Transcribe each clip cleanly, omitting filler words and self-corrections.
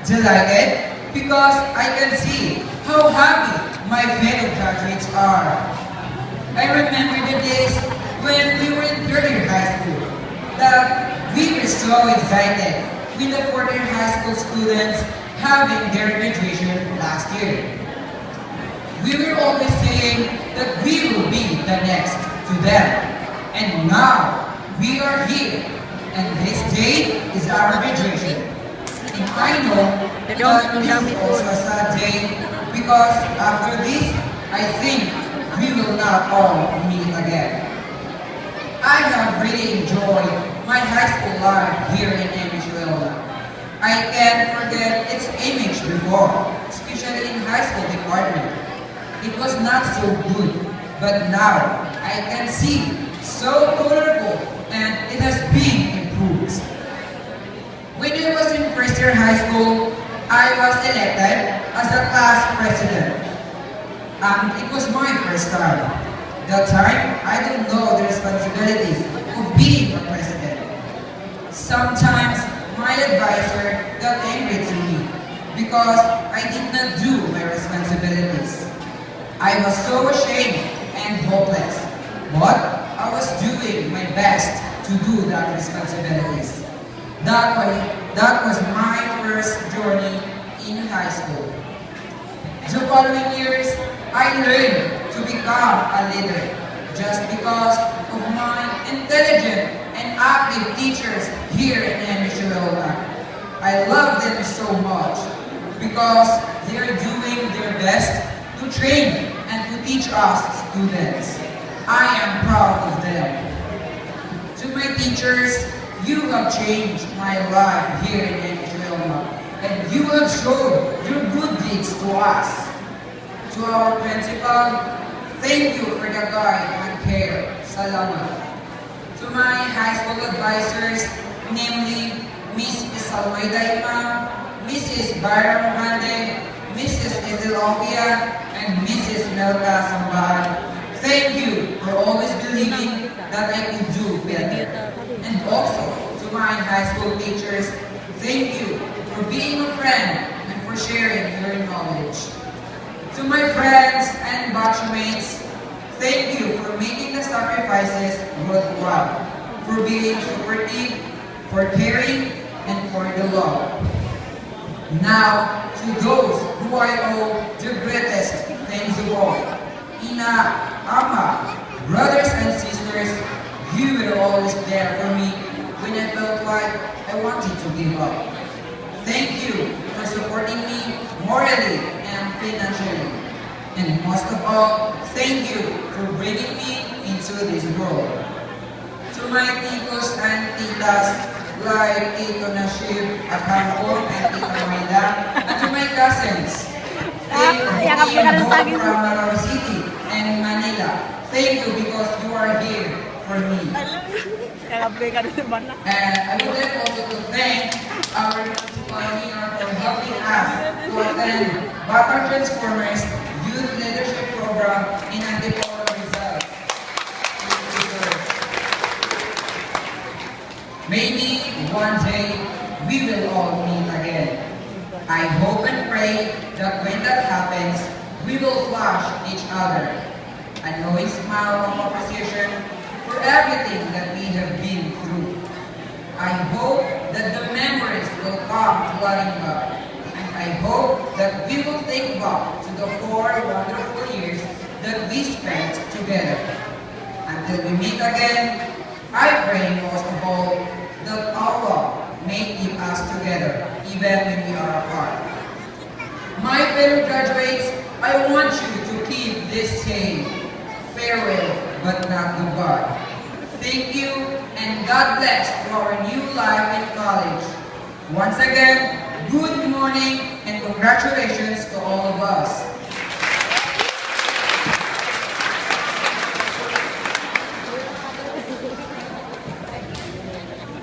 Delighted because I can see how happy my fellow graduates are. I remember the days when we were in third year high school that we were so excited with the fourth year high school students having their graduation last year. We were always saying that we will be the next to them. And now we are here and this day is our graduation. And I know that this is also a sad day because after this, I think we will not all meet again. I have really enjoyed my high school life here in Venezuela. I can't forget its image before, especially in high school department. It was not so good, but now I can see so colorful and it has been improved. When I was in first year high school, I was elected as a class president. It was my first time. That time, I didn't know the responsibilities of being a president. Sometimes, my advisor got angry to me because I did not do my responsibilities. I was so ashamed and hopeless, but I was doing my best to do that responsibilities. That was my first journey in high school. The following years, I learned to become a leader just because of my intelligent and active teachers here in Venezuela. I love them so much because they are doing their best to train and to teach us students. I am proud of them. To my teachers, you have changed my life here in Venezuela, and you have shown your good deeds to us. To our principal, thank you for the guide and care. Salamat. To my high school advisors, namely Miss Isalmay Daima, Mrs. Byron Hande, Mrs. Edelopia, and Mrs. Melka Sambahan, thank you for always believing that I could do better. And also, to my high school teachers, thank you for being a friend and for sharing your knowledge. To my friends and batchmates, thank you for making the sacrifices worthwhile, for being supportive, for caring, and for the love. Now, to those who I owe the greatest thanks of all, Ina, Ama, brothers and sisters, you were always there for me when I felt like I wanted to give up. Thank you for supporting me morally and financially. And most of all, thank you for bringing me into this world. To my titos and titas like Tito Nashib, Akampo, and Tito Maida, and to my cousins, from Marawi City and Manila, thank you because you are here for me. And I would like also to thank our pioneer for helping us to attend Bata Transformers Youth Leadership Program in Antipolo, Rizal. Maybe one day we will all meet again. I hope and pray that when that happens, we will flash each other a knowing smile of appreciation for everything that we have been through. I hope that the memories will come flooding back, and I hope that we will think back to the 4 wonderful years that we spent together. Until we meet again, I pray most of all that Allah may keep us together, even when we are apart. My fellow graduates, I want you to keep this saying, farewell, but not goodbye. Thank you, and God bless to our new life in college. Once again, good morning, and congratulations to all of us.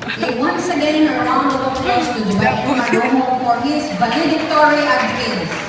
Okay, once again, a round of applause to Dwight Maromo for his valedictory address.